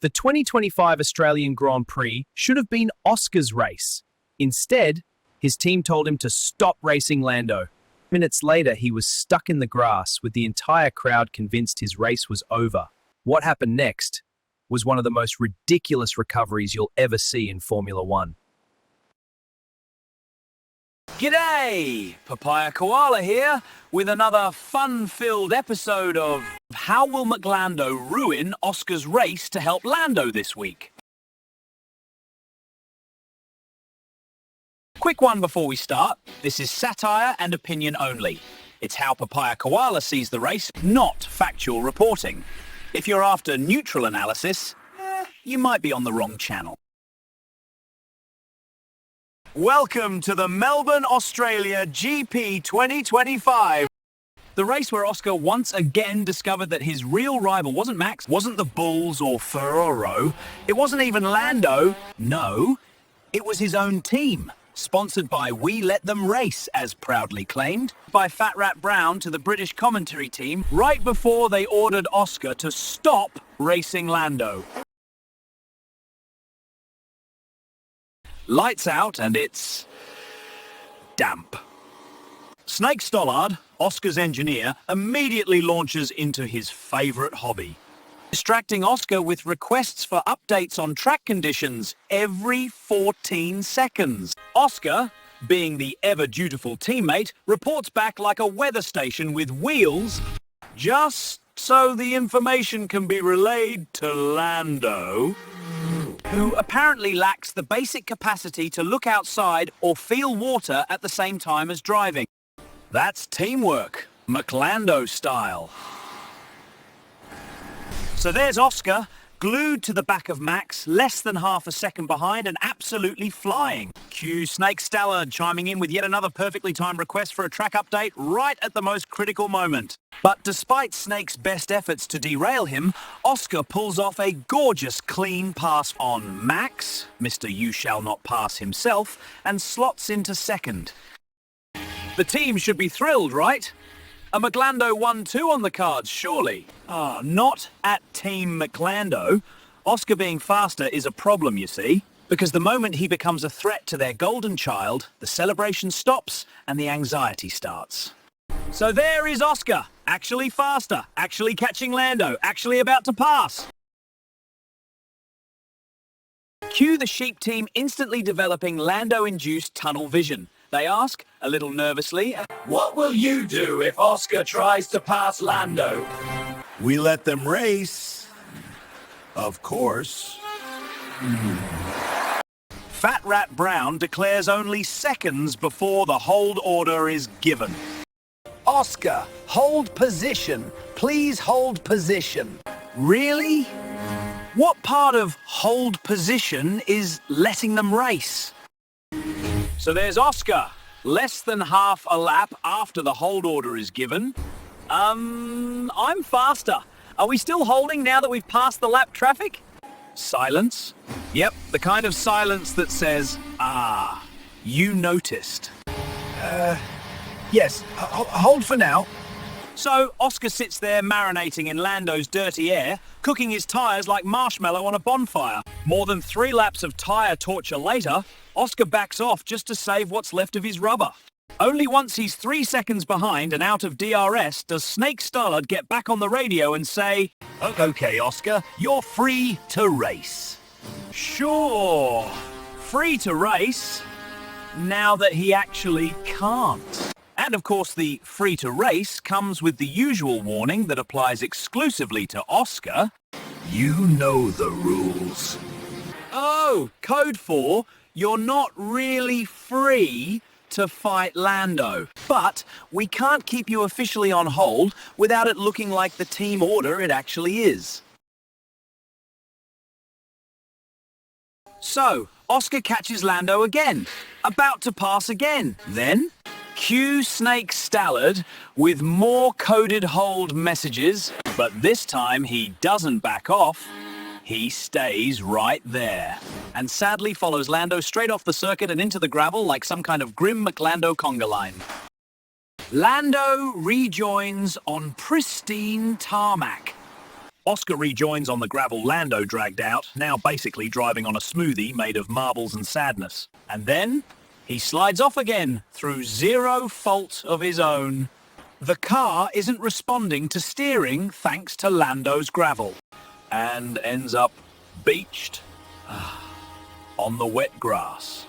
The 2025 Australian Grand Prix should have been Oscar's race. Instead, his team told him to stop racing Lando. Minutes later, he was stuck in the grass with the entire crowd convinced his race was over. What happened next was one of the most ridiculous recoveries you'll ever see in Formula One. G'day! Papaya Koala here with another fun-filled episode of How Will McLando Ruin Oscar's Race to Help Lando this week? Quick one before we start. This is satire and opinion only. It's how Papaya Koala sees the race, not factual reporting. If you're after neutral analysis, you might be on the wrong channel. Welcome to the Melbourne, Australia GP 2025. The race where Oscar once again discovered that his real rival wasn't Max, wasn't the Bulls or Ferraro, it wasn't even Lando. No, it was his own team. Sponsored by We Let Them Race, as proudly claimed, by Fat Rat Brown to the British commentary team right before they ordered Oscar to stop racing Lando. Lights out and it's damp. Snake Stollard, Oscar's engineer, immediately launches into his favourite hobby, distracting Oscar with requests for updates on track conditions every 14 seconds. Oscar, being the ever-dutiful teammate, reports back like a weather station with wheels, just so the information can be relayed to Lando, who apparently lacks the basic capacity to look outside or feel water at the same time as driving. That's teamwork, McLando style. So there's Oscar, glued to the back of Max, less than half a second behind and absolutely flying. Cue Snake Stollard chiming in with yet another perfectly timed request for a track update right at the most critical moment. But despite Snake's best efforts to derail him, Oscar pulls off a gorgeous clean pass on Max, Mr. You Shall Not Pass himself, and slots into second. The team should be thrilled, right? A McLando 1-2 on the cards, surely. Not at Team McLando. Oscar being faster is a problem, you see, because the moment he becomes a threat to their golden child, the celebration stops and the anxiety starts. So there is Oscar, actually faster, actually catching Lando, actually about to pass. Cue the Sheep team instantly developing Lando-induced tunnel vision. They ask, a little nervously, "What will you do if Oscar tries to pass Lando?" We let them race. Of course. Fat Rat Brown declares only seconds before the hold order is given. "Oscar, hold position. Please hold position." Really? What part of hold position is letting them race? So there's Oscar, less than half a lap after the hold order is given. I'm faster. Are we still holding now that we've passed the lap traffic? Silence. Yep, the kind of silence that says, you noticed. Yes, hold for now. So Oscar sits there marinating in Lando's dirty air, cooking his tyres like marshmallow on a bonfire. More than 3 laps of tyre torture later, Oscar backs off just to save what's left of his rubber. Only once he's 3 seconds behind and out of DRS does Snake Stollard get back on the radio and say, "Okay, Oscar, you're free to race." Sure, free to race, now that he actually can't. And of course the free to race comes with the usual warning that applies exclusively to Oscar. You know the rules. Oh, code 4, you're not really free to fight Lando. But we can't keep you officially on hold without it looking like the team order it actually is. So, Oscar catches Lando again, about to pass again. Then, cue Snake Stollard with more coded hold messages, but this time he doesn't back off. He stays right there, and sadly follows Lando straight off the circuit and into the gravel like some kind of grim McLando conga line. Lando rejoins on pristine tarmac. Oscar rejoins on the gravel Lando dragged out, now basically driving on a smoothie made of marbles and sadness. And then he slides off again through zero fault of his own. The car isn't responding to steering thanks to Lando's gravel and ends up beached on the wet grass.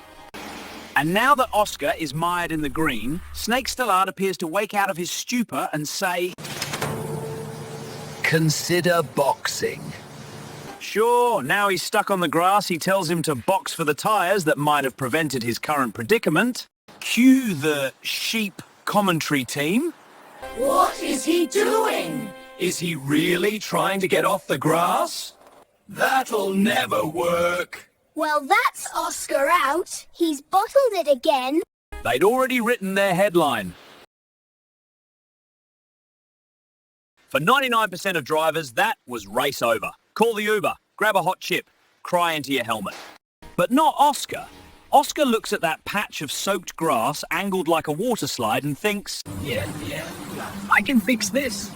And now that Oscar is mired in the green, Snake Stallard appears to wake out of his stupor and say, Consider boxing. sure, now he's stuck on the grass, he tells him to box for the tyres that might have prevented his current predicament. Cue the sheep commentary team. What is he doing? Is he really trying to get off the grass? That'll never work. Well, that's Oscar out. He's bottled it again. They'd already written their headline. For 99% of drivers, that was race over. Call the Uber, grab a hot chip, cry into your helmet. But not Oscar. Oscar looks at that patch of soaked grass angled like a water slide and thinks, Yeah, I can fix this.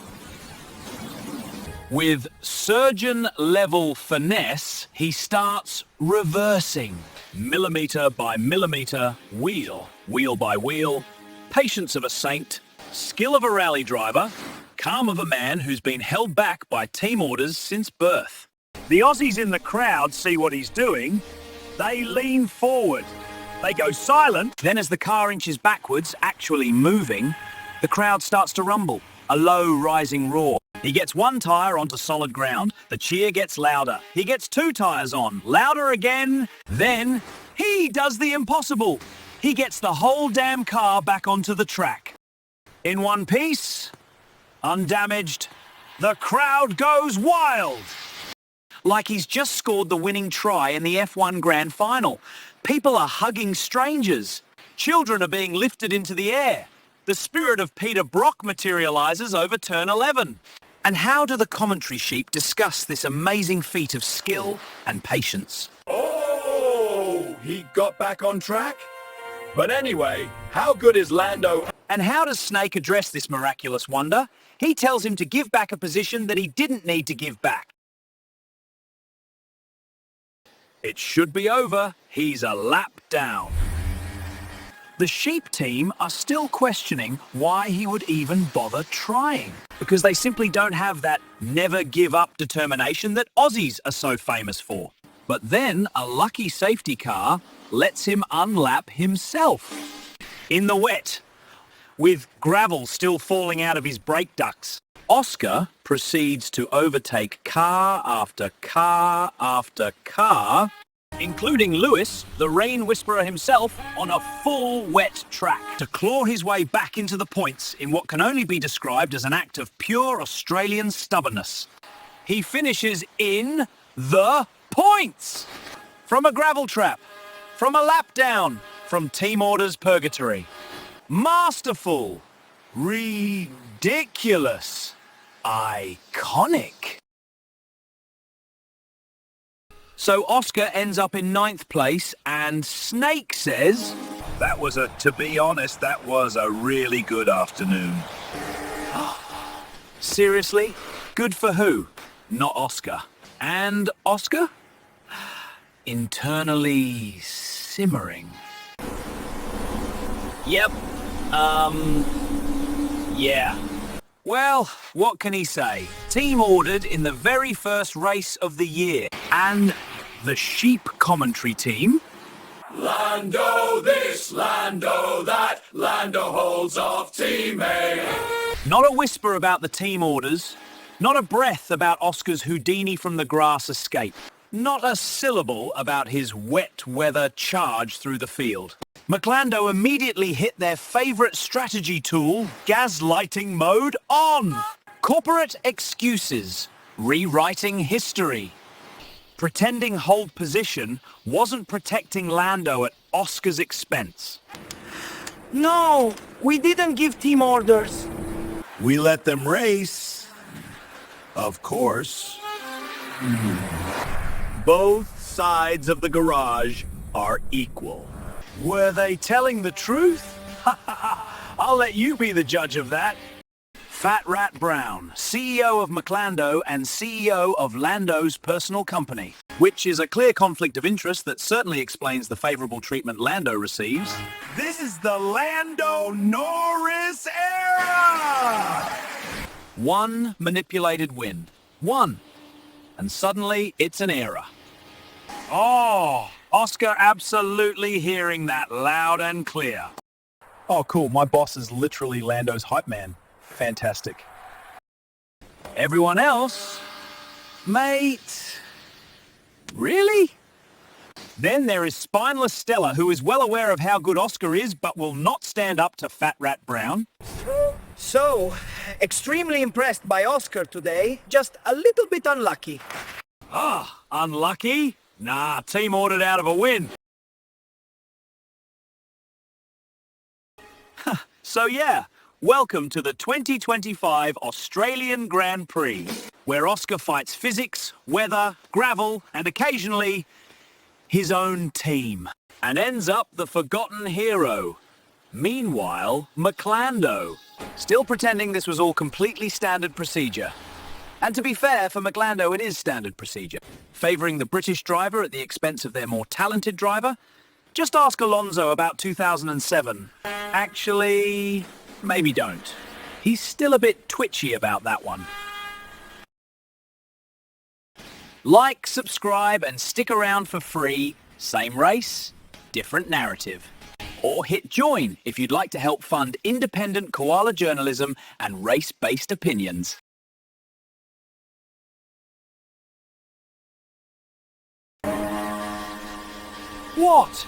with surgeon-level finesse, he starts reversing. Millimetre by millimetre, wheel by wheel, patience of a saint, skill of a rally driver, calm of a man who's been held back by team orders since birth. The Aussies in the crowd see what he's doing. They lean forward. They go silent. Then as the car inches backwards, actually moving, the crowd starts to rumble, a low rising roar. He gets one tyre onto solid ground. The cheer gets louder. He gets two tyres on, louder again. Then he does the impossible. He gets the whole damn car back onto the track. In one piece, undamaged, the crowd goes wild. Like he's just scored the winning try in the F1 Grand Final. People are hugging strangers. Children are being lifted into the air. The spirit of Peter Brock materialises over turn 11. And how do the commentary sheep discuss this amazing feat of skill and patience? Oh, he got back on track? But anyway, how good is Lando? And how does Snake address this miraculous wonder? He tells him to give back a position that he didn't need to give back. It should be over. He's a lap down. The sheep team are still questioning why he would even bother trying, because they simply don't have that never give up determination that Aussies are so famous for. But then a lucky safety car lets him unlap himself. In the wet, with gravel still falling out of his brake ducts, Oscar proceeds to overtake car after car after car, including Lewis, the rain whisperer himself, on a full wet track, to claw his way back into the points in what can only be described as an act of pure Australian stubbornness. He finishes in the points! From a gravel trap, from a lap down, from team orders purgatory. Masterful, ridiculous, iconic. So Oscar ends up in 9th place and Snake says, To be honest, that was a really good afternoon. seriously? Good for who? Not Oscar. And Oscar? Internally simmering. Yep. Yeah. Well, what can he say? Team ordered in the very first race of the year. And the sheep commentary team, Lando this, Lando that, Lando holds off teammate. not a whisper about the team orders, not a breath about Oscar's Houdini from the grass escape, not a syllable about his wet weather charge through the field. McLaren immediately hit their favourite strategy tool, gaslighting mode on. Corporate excuses, rewriting history. Pretending hold position wasn't protecting Lando at Oscar's expense. No, we didn't give team orders. We let them race. Of course. Both sides of the garage are equal. Were they telling the truth? I'll let you be the judge of that. Fat Rat Brown, CEO of McLando and CEO of Lando's personal company, which is a clear conflict of interest that certainly explains the favorable treatment Lando receives. This is the Lando Norris era! One manipulated win. One. And suddenly it's an era. Oh, Oscar absolutely hearing that loud and clear. Oh, cool. My boss is literally Lando's hype man. Fantastic. Everyone else? Mate? Really? Then there is spineless Stella, who is well aware of how good Oscar is, but will not stand up to Fat Rat Brown. So, extremely impressed by Oscar today, just a little bit unlucky. Ah, unlucky? Nah, team ordered out of a win. So yeah, welcome to the 2025 Australian Grand Prix, where Oscar fights physics, weather, gravel, and occasionally his own team, and ends up the forgotten hero. Meanwhile, McLando, still pretending this was all completely standard procedure. And to be fair, for McLando it is standard procedure, favouring the British driver at the expense of their more talented driver. Just ask Alonso about 2007. Actually, maybe don't. He's still a bit twitchy about that one. Like, subscribe, and stick around for free. Same race, different narrative. Or hit join if you'd like to help fund independent koala journalism and race-based opinions. What?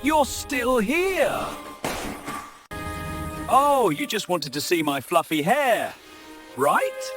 You're still here? Oh, you just wanted to see my fluffy hair, right?